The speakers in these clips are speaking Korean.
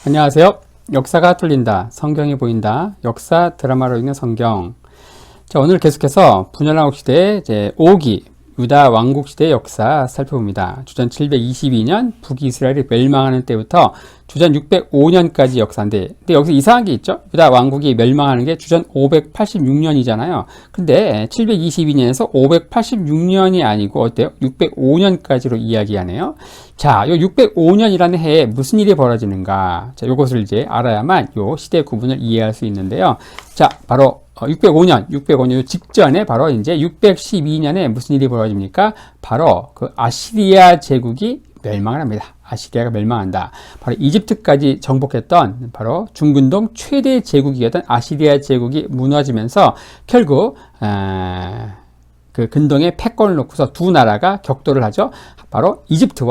안녕하세요. 역사가 뚫린다. 성경이 보인다. 역사 드라마로 읽는 성경. 자, 오늘 계속해서 분열왕국 시대의 이제 5기 유다 왕국 시대의 역사 살펴봅니다. 주전 722년 북이스라엘이 멸망하는 때부터 주전 605년까지 역사인데, 근데 여기서 이상한 게 있죠. 유다 왕국이 멸망하는 게 주전 586년이잖아요. 근데 722년에서 586년이 아니고 어때요? 605년까지로 이야기하네요. 자, 요 605년이라는 해에 무슨 일이 벌어지는가? 자, 요것을 이제 알아야만 요 시대 구분을 이해할 수 있는데요. 자, 바로 605년 직전에 바로 이제 612년에 무슨 일이 벌어집니까? 바로 그 아시리아 제국이 멸망을 합니다. 아시리아가 멸망한다. 바로 이집트까지 정복했던 바로 중근동 최대 제국이었던 아시리아 제국이 무너지면서 결국 그 근동에 패권을 놓고서 두 나라가 격돌을 하죠. 바로 이집트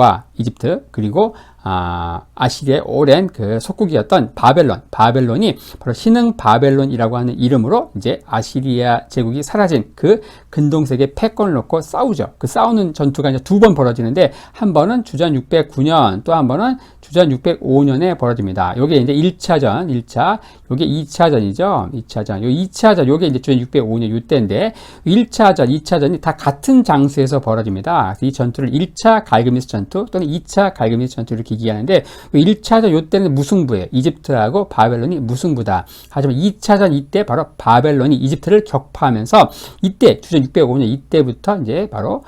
그리고 아시리아의 오랜 그 속국이었던 바벨론이 바로 신흥 바벨론이라고 하는 이름으로 이제 아시리아 제국이 사라진 그 근동색의 패권을 놓고 싸우죠. 그 싸우는 전투가 이제 두 번 벌어지는데, 한 번은 주전 609년, 또 한 번은 주전 605년에 벌어집니다. 요게 이제 1차전, 요게 2차전이죠. 2차전, 요게 이제 주전 605년 요때인데, 1차전, 2차전이 다 같은 장소에서 벌어집니다. 그래서 이 전투를 1차 갈그미스 전투 또는 2차 갈그미스 전투 이렇게 얘기하는데, 1차전 요때는 무승부예요. 이집트하고 바벨론이 무승부다. 하지만 2차전 이때 바로 바벨론이 이집트를 격파하면서 이때 주전 605년 이때부터 이제 바로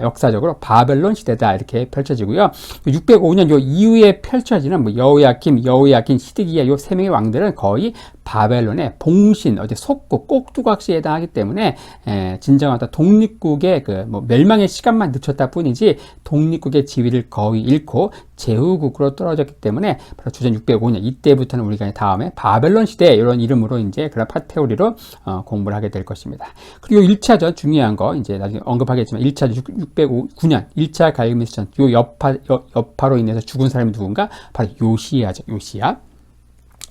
역사적으로 바벨론 시대다 이렇게 펼쳐지고요. 605년 요 이후에 펼쳐지는 뭐 여호야kim, 시드기야 요 세 명의 왕들은 거의 바벨론의 봉신, 속국, 꼭두각시에 해당하기 때문에 진정한 어떤 독립국의 그 뭐 멸망의 시간만 늦췄다 뿐이지 독립국의 지위를 거의 잃고 제후국으로 떨어졌기 때문에 바로 주전 605년 이때부터는 우리가 다음에 바벨론 시대 이런 이름으로 이제 그런 파테오리로 공부를 하게 될 것입니다. 그리고 1차전 중요한 거 이제 나중에 언급하겠지만 1차전 609년 1차 갈그미스 전투 요 여파로 인해서 죽은 사람이 누군가? 바로 요시야죠.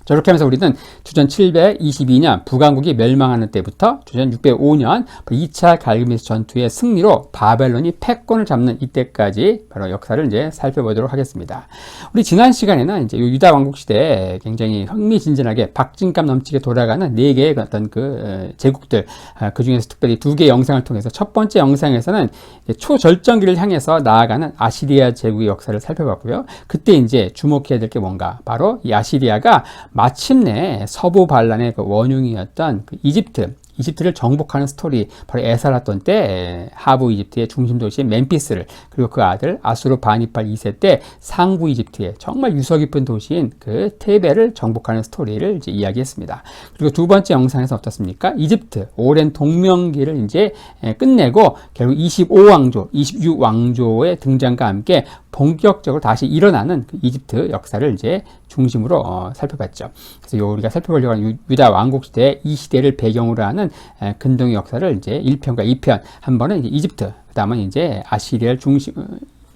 자, 이렇게 하면서 우리는 주전 722년 북왕국이 멸망하는 때부터 주전 605년 2차 갈그미스 전투의 승리로 바벨론이 패권을 잡는 이때까지 바로 역사를 이제 살펴보도록 하겠습니다. 우리 지난 시간에는 이제 유다 왕국 시대에 굉장히 흥미진진하게 박진감 넘치게 돌아가는 4개의 어떤 그 제국들, 그 중에서 특별히 2개의 영상을 통해서 첫 번째 영상에서는 초절정기를 향해서 나아가는 아시리아 제국의 역사를 살펴봤고요. 그때 이제 주목해야 될 게 뭔가? 바로 이 아시리아가 마침내 서부 반란의 그 원흉이었던 그 이집트를 정복하는 스토리, 바로 에사라돈 때 하부 이집트의 중심 도시인 멤피스를, 그리고 그 아들 아수르바니팔 2세 때 상부 이집트의 정말 유서 깊은 도시인 그 테베를 정복하는 스토리를 이제 이야기했습니다. 그리고 두 번째 영상에서 어떻습니까? 이집트 오랜 동명기를 이제 끝내고 결국 26왕조의 등장과 함께 본격적으로 다시 일어나는 그 이집트 역사를 이제 중심으로 살펴봤죠. 그래서 우리가 살펴보려고 하는 유다 왕국 시대 이 시대를 배경으로 하는 근동의 역사를 이제 1편과 2편, 한 번은 이제 이집트, 그 다음은 이제 아시리아를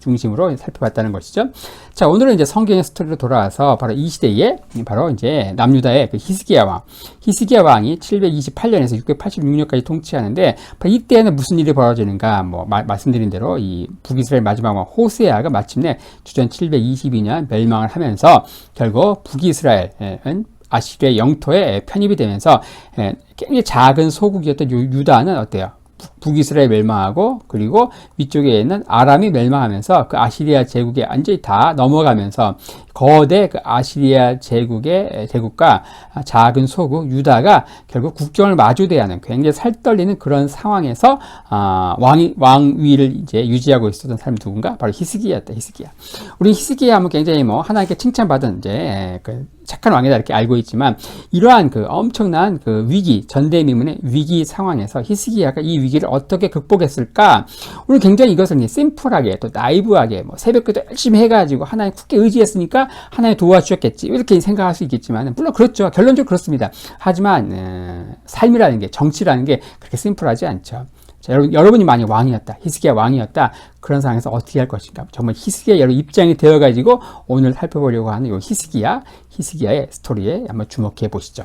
중심으로 살펴봤다는 것이죠. 자, 오늘은 이제 성경의 스토리로 돌아와서 바로 이 시대에 바로 이제 남유다의 그 히스기야 왕이 728년에서 686년까지 통치하는데, 바로 이때에는 무슨 일이 벌어지는가? 뭐 말씀드린 대로 이 북이스라엘 마지막 왕 호세아가 마침내 주전 722년 멸망을 하면서 결국 북이스라엘은 아시리아의 영토에 편입이 되면서 굉장히 작은 소국이었던 유다는 어때요? 북이스라엘 멸망하고, 그리고 위쪽에 있는 아람이 멸망하면서 그 아시리아 제국에 완전히 다 넘어가면서 거대 그 아시리아 제국과 작은 소국 유다가 결국 국경을 마주대야 하는 굉장히 살떨리는 그런 상황에서 왕위를 이제 유지하고 있었던 사람이 누군가? 바로 히스기야였다. 우리 히스기야 하면 굉장히 뭐 하나님께 칭찬받은 이제 그 착한 왕이다 이렇게 알고 있지만, 이러한 그 엄청난 그 위기, 전대미문의 위기 상황에서 히스기야가 이 위기를 어떻게 극복했을까? 우리 굉장히 이것을 심플하게 또 나이브하게 뭐 새벽기도 열심히 해가지고 하나님 굳게 의지했으니까 하나님 도와주셨겠지 이렇게 생각할 수 있겠지만, 물론 그렇죠. 결론적으로 그렇습니다. 하지만 삶이라는 게, 정치라는 게 그렇게 심플하지 않죠. 자, 여러분이 만약 히스기야 왕이었다. 그런 상황에서 어떻게 할 것인가? 정말 히스기야 여러분 입장이 되어가지고 오늘 살펴보려고 하는 이 히스기야의 스토리에 한번 주목해 보시죠.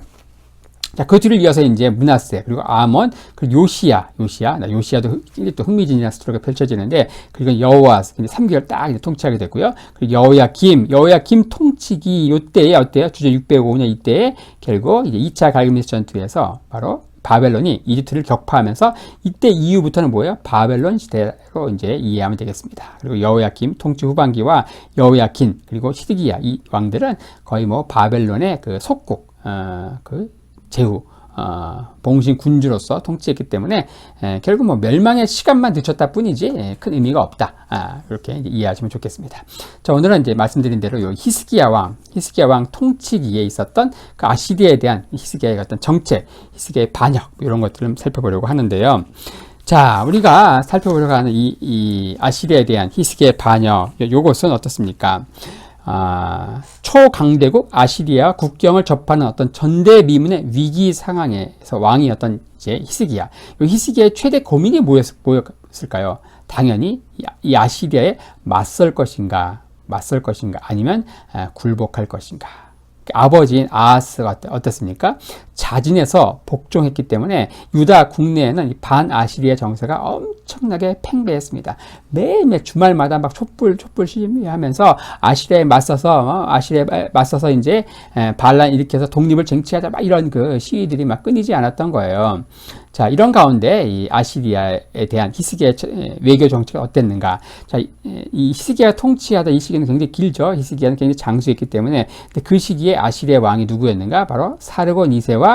자, 그 뒤를 이어서 이제 므낫세, 그리고 아몬, 그리고 요시야도 또 흥미진진한 스토리가 펼쳐지는데, 그리고 여호아스, 3개월 딱 이제 통치하게 됐고요. 그리고 여호야김 통치기 요때에 어때요? 주전 605년 이때에 결국 이제 2차 갈그미스 전투에서 바로 바벨론이 이집트를 격파하면서 이때 이후부터는 뭐예요? 바벨론 시대로 이제 이해하면 되겠습니다. 그리고 여호야김 통치 후반기와 여호야킨 그리고 시드기야 이 왕들은 거의 뭐 바벨론의 그 속국, 그 제후, 봉신 군주로서 통치했기 때문에 결국 뭐 멸망의 시간만 늦췄다 뿐이지 큰 의미가 없다. 이렇게 이해하시면 좋겠습니다. 자, 오늘은 이제 말씀드린 대로 요 히스기야 왕 통치기에 있었던 그 아시리아에 대한 히스기야의 어떤 정책, 히스기야의 반역 이런 것들을 살펴보려고 하는데요. 자, 우리가 살펴보려고 하는 이 아시리아에 대한 히스기야의 반역, 요것은 어떻습니까? 초강대국 아시리아 국경을 접하는 어떤 전대미문의 위기 상황에서 왕이었던 이제 히스기야. 이 히스기야의 최대 고민이 뭐였을까요? 당연히 이 아시리아에 맞설 것인가 아니면 굴복할 것인가. 아버지인 아하스가 어떻습니까? 자진해서 복종했기 때문에 유다 국내에는 반아시리아 정세가 엄청나게 팽배했습니다. 매일매일 주말마다 막 촛불 시위하면서 아시리아에 맞서서 이제 반란 일으켜서 독립을 쟁취하자 막 이런 그 시위들이 막 끊이지 않았던 거예요. 자, 이런 가운데 이 아시리아에 대한 히스기야의 외교 정책이 어땠는가? 자, 이 히스기야가 통치하다 이 시기는 굉장히 길죠. 히스기야는 굉장히 장수했기 때문에 근데 그 시기에 아시리아 왕이 누구였는가? 바로 사르곤 2세와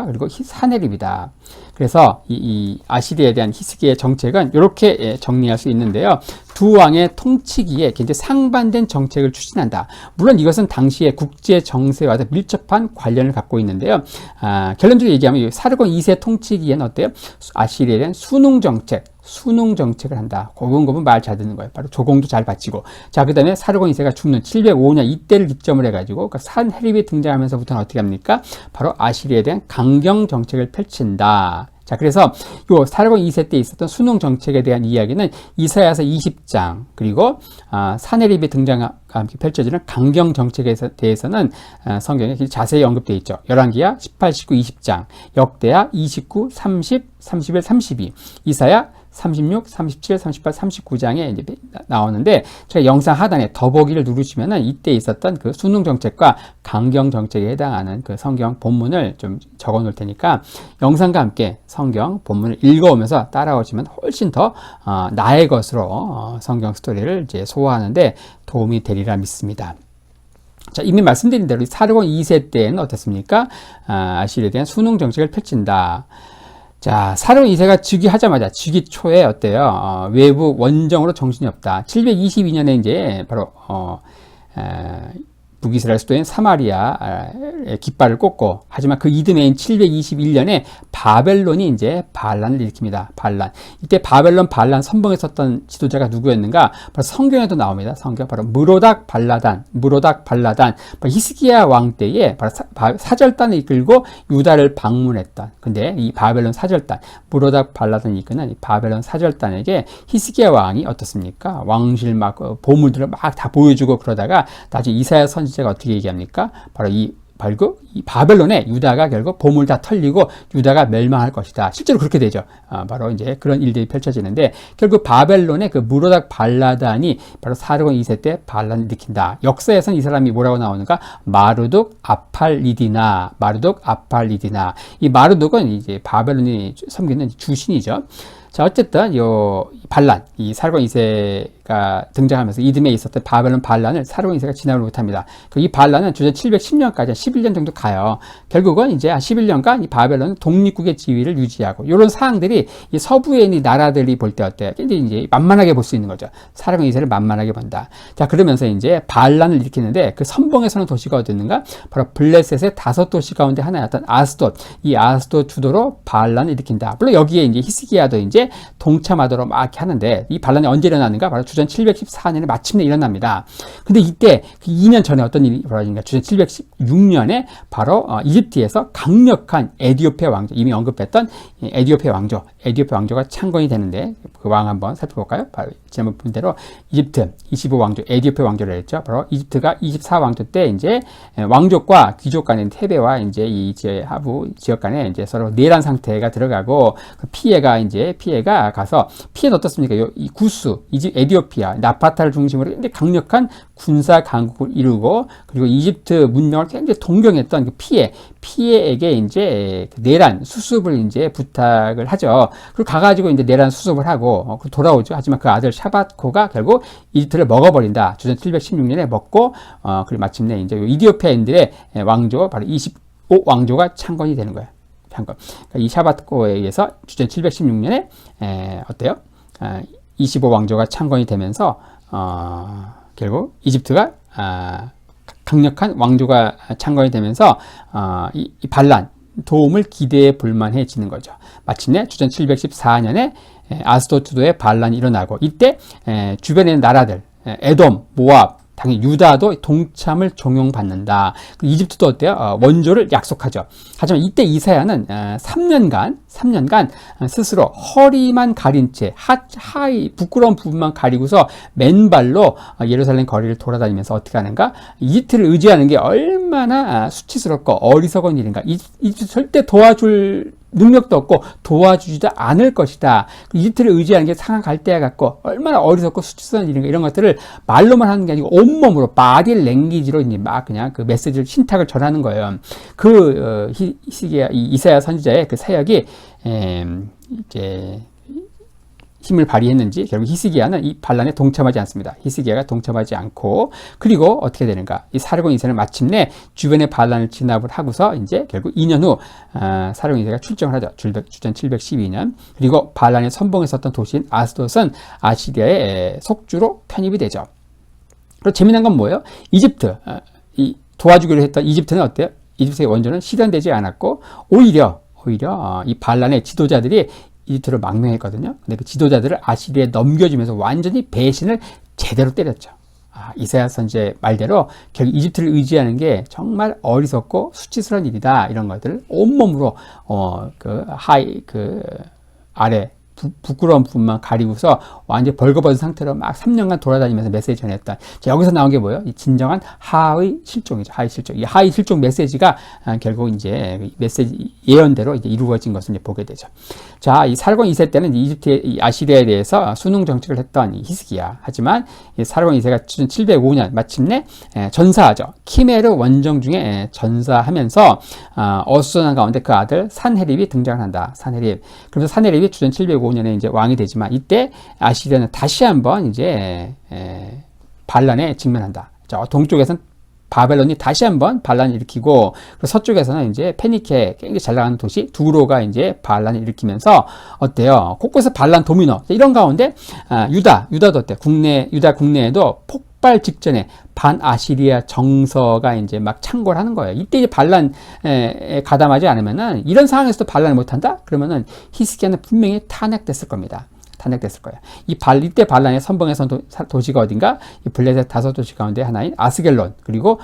그리고 사네립이다. 그래서 이 아시리아에 대한 히스기야의 정책은 이렇게 정리할 수 있는데요. 두 왕의 통치기에 굉장히 상반된 정책을 추진한다. 물론 이것은 당시의 국제 정세와 밀접한 관련을 갖고 있는데요. 결론적으로 얘기하면 사르곤 2세 통치기에는 어때요? 아시리아에 대한 수능 정책을 한다. 고분고분 말 잘 듣는 거예요. 바로 조공도 잘 바치고. 자, 그 다음에 사르곤 2세가 죽는 705년 이때를 기점으로 해가지고 그 산헤립이 등장하면서부터는 어떻게 합니까? 바로 아시리아에 대한 강경 정책을 펼친다. 자, 그래서 요 사르곤 2세 때 있었던 수능 정책에 대한 이야기는 이사야서 20장 그리고 산헤립이 등장과 함께 펼쳐지는 강경 정책에 대해서는 성경에 자세히 언급되어 있죠. 열왕기야 18, 19, 20장, 역대야 29, 30, 31, 32, 이사야 36, 37, 38, 39장에 이제 나오는데 제가 영상 하단에 더보기를 누르시면은 이때 있었던 그 수능 정책과 강경 정책에 해당하는 그 성경 본문을 좀 적어 놓을 테니까 영상과 함께 성경 본문을 읽어오면서 따라오시면 훨씬 더 나의 것으로 성경 스토리를 이제 소화하는데 도움이 되리라 믿습니다. 자, 이미 말씀드린 대로 사르곤 2세 때는 어땠습니까? 아시리아에 대한 수능 정책을 펼친다. 자, 사르곤 2세가 즉위하자마자 즉위 초에 어때요? 외부 원정으로 정신이 없다. 722년에 이제 바로 북이스라엘 수도인 사마리아의 깃발을 꽂고, 하지만 그 이듬해인 721년에 바벨론이 이제 반란을 일으킵니다. 반란. 이때 바벨론 반란 선봉에 섰던 지도자가 누구였는가? 바로 성경에도 나옵니다. 성경 바로 무로닥 발라단. 바로 히스기야 왕 때에 바로 사절단을 이끌고 유다를 방문했던. 근데 이 바벨론 사절단, 무로닥 발라단이 이끄는 이 바벨론 사절단에게 히스기야 왕이 어떻습니까? 왕실 막 보물들을 막 다 보여주고 그러다가 나중에 이사야 선지자가 어떻게 얘기합니까? 바로 이 바벨론에 유다가 결국 보물 다 털리고 유다가 멸망할 것이다. 실제로 그렇게 되죠. 바로 이제 그런 일들이 펼쳐지는데 결국 바벨론의 그 무로닥 발라단이 바로 사르곤 2세 때 반란을 일으킨다. 역사에서는 이 사람이 뭐라고 나오는가? 마르둑 아팔리디나. 이 마르둑은 이제 바벨론이 섬기는 주신이죠. 자, 어쨌든 이 사르곤 2세가 등장하면서 이듬해 있었던 바벨론 반란을 사르곤 2세가 진압을 못합니다. 이 반란은 주전 710년까지 11년 정도 가요. 결국은 이제 한 11년간 이 바벨론은 독립국의 지위를 유지하고, 이런 사항들이 이 서부에 있는 나라들이 볼 때 어때요? 이제 만만하게 볼 수 있는 거죠. 사르곤 2세를 만만하게 본다. 자, 그러면서 이제 반란을 일으키는데 그 선봉에 서는 도시가 어디였는가? 바로 블레셋의 5도시 가운데 하나였던 아스돗. 이 아스돗 주도로 반란을 일으킨다. 물론 여기에 이제 히스기야도 이제 이제 동참하도록 막 이렇게 하는데 이 반란이 언제 일어나는가? 바로 주전 714년에 마침내 일어납니다. 근데 이때 그 2년 전에 어떤 일이 벌어지는가? 주전 716년에 바로 이집트에서 강력한 에디오피아 왕조, 이미 언급했던 에디오피아 왕조가 창건이 되는데 그 왕 한번 살펴볼까요? 바로 지난번 본 대로 이집트 25왕조, 에디오피아 왕조를 했죠. 바로 이집트가 24왕조 때 이제 왕족과 귀족 간의 패배와 이제 이 하부 지역 간에 이제 서로 내란 상태가 들어가고 그 피해가 가서 피해는 어떻습니까? 이 구스, 에디오피아, 나파타를 중심으로 굉장히 강력한 군사 강국을 이루고 그리고 이집트 문명을 굉장히 동경했던 그 피해에게 이제 내란 수습을 이제 부탁을 하죠. 그리고 가가지고 이제 내란 수습을 하고 돌아오죠. 하지만 그 아들 샤바코가 결국 이집트를 먹어버린다. 주전 716년에 먹고 그리고 마침내 이제 이디오피아인들의 왕조 바로 25왕조가 창건이 되는 거예요. 그러니까 이 샤바코에 의해서 주전 716년에 어때요? 25왕조가 창건이 되면서 결국 이집트가 강력한 왕조가 창건이 되면서 이 반란 도움을 기대해 볼만해지는 거죠. 마침내 주전 714년에 아스도트도의 반란이 일어나고 이때 주변에 있는 나라들 에돔, 모압, 당연히 유다도 동참을 종용받는다. 이집트도 어때요? 원조를 약속하죠. 하지만 이때 이사야는 3년간 스스로 허리만 가린 채 하이 부끄러운 부분만 가리고서 맨발로 예루살렘 거리를 돌아다니면서 어떻게 하는가? 이집트를 의지하는 게 얼마나 수치스럽고 어리석은 일인가? 이집트 절대 도와줄 능력도 없고 도와주지도 않을 것이다. 이집트를 의지하는 게 상한 갈대아 같고 얼마나 어리석고 수치스러운 일인가 이런 것들을 말로만 하는 게 아니고 온몸으로 바디 랭귀지로 이제 막 그냥 그 메시지를 신탁을 전하는 거예요. 그 히스기야 이사야 선지자의 그 사역이 이제 힘을 발휘했는지 결국 히스기야는 이 반란에 동참하지 않습니다. 히스기야가 동참하지 않고 그리고 어떻게 되는가? 이 사르곤 2세는 마침내 주변의 반란을 진압을 하고서 이제 결국 2년 후 사르곤 2세가 출정을 하죠. 주전 712년. 그리고 반란의 선봉했었던 도시인 아스돗은 아시리아의 속주로 편입이 되죠. 그리고 재미난 건 뭐예요? 이집트 이 도와주기로 했던 이집트는 어때요? 이집트의 원조는 실현되지 않았고 오히려 이 반란의 지도자들이 이집트를 망명했거든요. 근데 그 지도자들을 아시리아에 넘겨주면서 완전히 배신을 제대로 때렸죠. 이사야 선지의 말대로 결국 이집트를 의지하는 게 정말 어리석고 수치스러운 일이다. 이런 것들을 온몸으로 아래 부끄러운 부분만 가리고서 완전히 벌거벗은 상태로 막 3년간 돌아다니면서 메시지 전했던. 자, 여기서 나온 게 뭐예요? 이 진정한 하의 실종이죠. 하의 실종. 이 하의 실종 메시지가 결국 이제 메시지 예언대로 이제 이루어진 것을 이제 보게 되죠. 자, 이 사르곤 2세 때는 이집트의 이 아시리아에 대해서 순응 정책을 했던 이 히스기야. 하지만 이 사르곤 2세가 705년 마침내 전사하죠. 키메르 원정 중에 전사하면서 어수선한 가운데 그 아들 산헤립이 등장을 한다. 산헤립. 그래서 산헤립이 주전 705년에 이제 왕이 되지만 이때 아시리아는 다시 한번 이제 반란에 직면한다. 자, 동쪽에서는 바벨론이 다시 한번 반란을 일으키고 서쪽에서는 이제 페니케 굉장히 잘 나가는 도시 두로가 이제 반란을 일으키면서 어때요? 곳곳에서 반란 도미노. 이런 가운데 유다도 어때? 유다 국내에도 폭발 직전에 반아시리아 정서가 이제 막 창궐 하는 거예요. 이때 이제 반란에 가담하지 않으면은 이런 상황에서도 반란을 못 한다? 그러면은 히스기야는 분명히 탄핵됐을 겁니다. 탄핵됐을 거예요. 이때 반란의 선봉에선 도시가 어딘가? 이 블레셋 5도시 가운데 하나인 아스겔론 그리고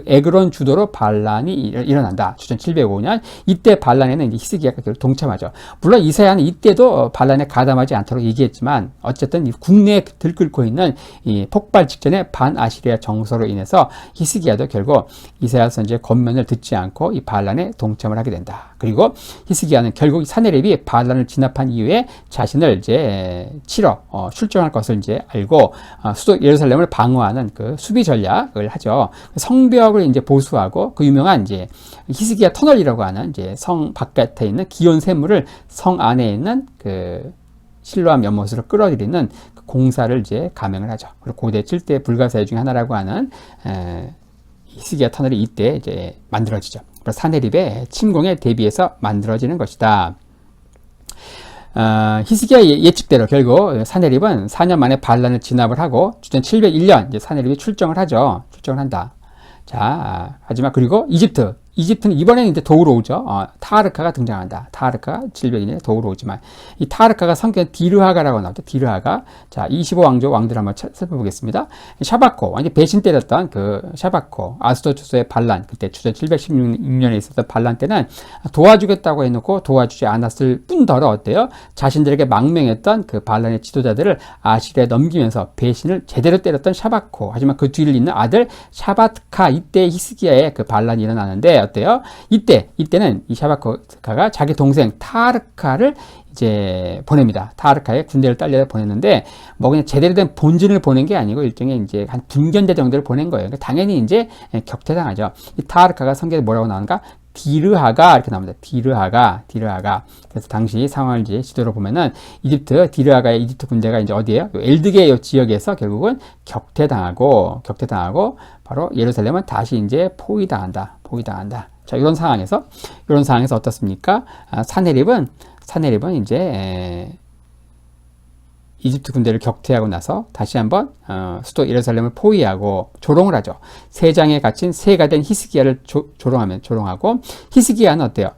에그론 주도로 반란이 일어난다. 주전 705년 이때 반란에는 이제 히스기야가 동참하죠. 물론 이사야는 이때도 반란에 가담하지 않도록 얘기했지만 어쨌든 이 국내에 들끓고 있는 이 폭발 직전의 반아시리아 정서로 인해서 히스기야도 결국 이사야 선지의 권면을 듣지 않고 이 반란에 동참을 하게 된다. 그리고 히스기야는 결국 산헤립이 반란을 진압한 이후에 자신을 이제 출정할 것을 이제 알고 수도 예루살렘을 방어하는 그 수비 전략을 하죠. 성벽을 이제 보수하고 그 유명한 이제 히스기야 터널이라고 하는 이제 성 바깥에 있는 기온 샘물을 성 안에 있는 그 실로암 연못으로 끌어들이는 그 공사를 이제 감행을 하죠. 그리고 고대 7대 불가사의 중에 하나라고 하는 히스기야 터널이 이때 이제 만들어지죠. 그래서 산헤립의 침공에 대비해서 만들어지는 것이다. 히스기야의 예측대로 결국 산헤립은 4년 만에 반란을 진압을 하고 주전 701년 이제 산헤립이 출정을 한다. 자, 하지만 그리고 이집트 이집트는 이번에는 이제 도우로 오죠. 타하르카가 등장한다. 타하르카가 700년에 도우로 오지만 이 타하르카가 성격은 디르하가라고 나오죠. 디르하가. 자, 25왕조 왕들 한번 살펴보겠습니다. 샤바코, 완전 배신 때렸던 그 샤바코, 아수토투스의 반란, 그때 주전 716년에 있었던 반란 때는 도와주겠다고 해놓고 도와주지 않았을 뿐더러 어때요? 자신들에게 망명했던 그 반란의 지도자들을 아시리아에 넘기면서 배신을 제대로 때렸던 샤바코. 하지만 그 뒤를 잇는 아들 샤바트카, 이때 히스기야의 그 반란이 일어나는데 어때요? 이때는 이 샤바코가 자기 동생 타하르카를 이제 보냅니다. 타하르카의 군대를 딸려 보냈는데 뭐 그냥 제대로 된 본진을 보낸 게 아니고 일종의 이제 한 분견대 정도를 보낸 거예요. 그러니까 당연히 이제 격퇴당하죠. 이 타하르카가 성경에 뭐라고 나오는가? 디르하가 이렇게 나옵니다. 디르하가. 그래서 당시 상황을 이제 지도로 보면은 디르하가의 이집트 군대가 이제 어디에요? 엘드게 지역에서 결국은 격퇴당하고 바로 예루살렘은 다시 이제 포위당한다. 자, 이런 상황에서 어떻습니까? 사네립은 이제 이집트 군대를 격퇴하고 나서 다시 한번 수도 예루살렘을 포위하고 조롱을 하죠. 세 장에 갇힌 새가 된 히스기야를 조롱하고, 히스기야는 어때요?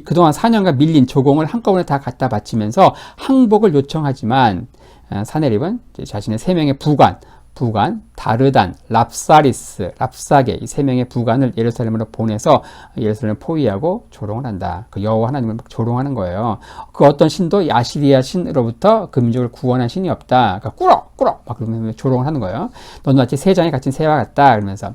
그동안 4년간 밀린 조공을 한꺼번에 다 갖다 바치면서 항복을 요청하지만 사네립은 자신의 3명의 부관, 다르단, 랍사게 이 3명의 부관을 예루살렘으로 보내서 예루살렘을 포위하고 조롱을 한다. 그 여호와 하나님을 막 조롱하는 거예요. 그 어떤 신도 아시리아 신으로부터 그 민족을 구원한 신이 없다. 그러니까 꾸럭 막 그러면서 조롱을 하는 거예요. 너는 마치 세 장에 갇힌 새와 같다. 그러면서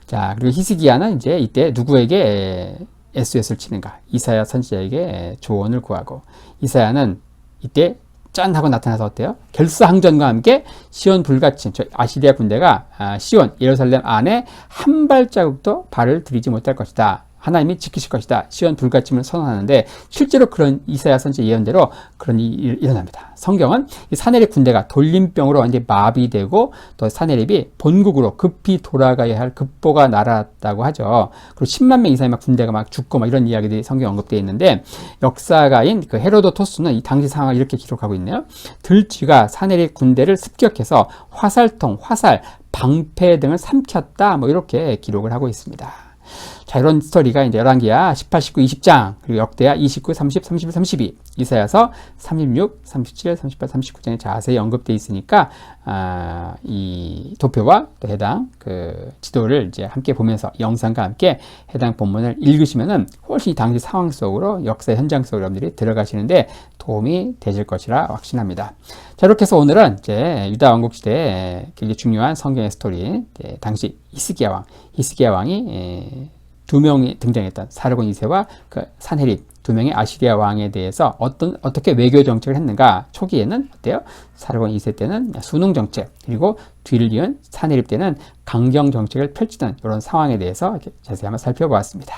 자, 그리고 히스기야는 이제 이때 누구에게 SOS를 치는가? 이사야 선지자에게 조언을 구하고, 이사야는 이때 짠 하고 나타나서 어때요? 결사항전과 함께 시온 불가침, 아시리아 군대가 시온, 예루살렘 안에 한 발자국도 발을 들이지 못할 것이다. 하나님이 지키실 것이다. 시온 불가침을 선언하는데 실제로 그런 이사야 선지 예언대로 그런 일이 일어납니다. 성경은 이 사네립 군대가 돌림병으로 완전히 마비되고 또 사네립이 본국으로 급히 돌아가야 할 급보가 날아왔다고 하죠. 그리고 10만 명 이상의 막 군대가 막 죽고 막 이런 이야기들이 성경에 언급되어 있는데, 역사가인 그 헤로도토스는 이 당시 상황을 이렇게 기록하고 있네요. 들쥐가 사네립 군대를 습격해서 화살, 방패 등을 삼켰다. 뭐 이렇게 기록을 하고 있습니다. 자, 이런 스토리가 이제 열왕기야 18, 19, 20장, 그리고 역대야 29, 30, 31, 32, 이사야서 36, 37, 38, 39장에 자세히 언급되어 있으니까 이 도표와 또 해당 그 지도를 이제 함께 보면서 영상과 함께 해당 본문을 읽으시면은 훨씬 당시 상황 속으로, 역사 현장 속으로 여러분들이 들어가시는데 도움이 되실 것이라 확신합니다. 자, 이렇게 해서 오늘은 이제 유다 왕국 시대에 굉장히 중요한 성경의 스토리, 당시 히스기야 왕이 2명이 등장했던 사르곤 2세와 그 산헤립 2명의 아시리아 왕에 대해서 어떻게 외교 정책을 했는가. 초기에는 어때요? 사르곤 2세 때는 순응 정책, 그리고 뒤를 이은 산헤립 때는 강경 정책을 펼치던 이런 상황에 대해서 이렇게 자세히 한번 살펴보았습니다.